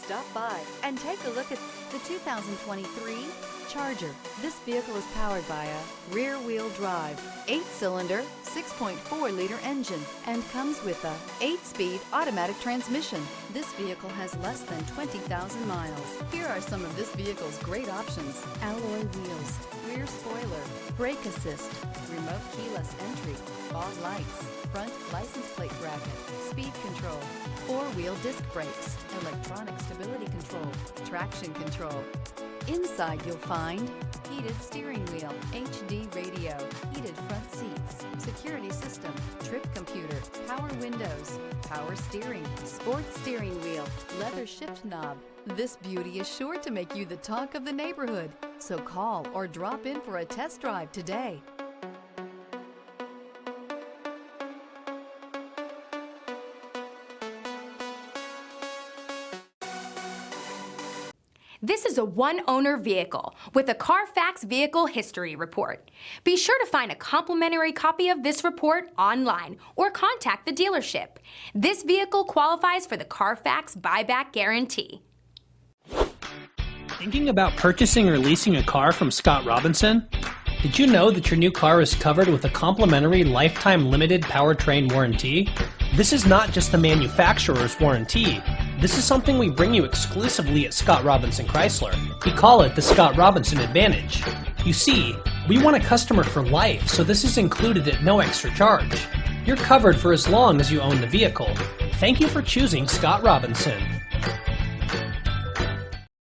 Stop by and take a look at the 2023 Charger. This vehicle is powered by a rear-wheel drive, 8-cylinder, 6.4-liter engine and comes with a 8-speed automatic transmission. This vehicle has less than 20,000 miles. Here are some of this vehicle's great options: alloy wheels, rear spoiler, brake assist, remote keyless entry, fog lights, front license plate bracket, speed control, 4-wheel disc brakes, electronic stability control, traction control. Inside you'll find heated steering wheel, HD radio, heated front seats, security system, trip computer, power windows, power steering, sports steering wheel, leather shift knob. This beauty is sure to make you the talk of the neighborhood. So call or drop in for a test drive today. This is a one-owner vehicle with a Carfax Vehicle History Report. Be sure to find a complimentary copy of this report online or contact the dealership. This vehicle qualifies for the Carfax Buyback Guarantee. Thinking about purchasing or leasing a car from Scott Robinson? Did you know that your new car is covered with a complimentary lifetime limited powertrain warranty? This is not just the manufacturer's warranty. This is something we bring you exclusively at Scott Robinson Chrysler. We call it the Scott Robinson Advantage. You see, we want a customer for life, so this is included at no extra charge. You're covered for as long as you own the vehicle. Thank you for choosing Scott Robinson.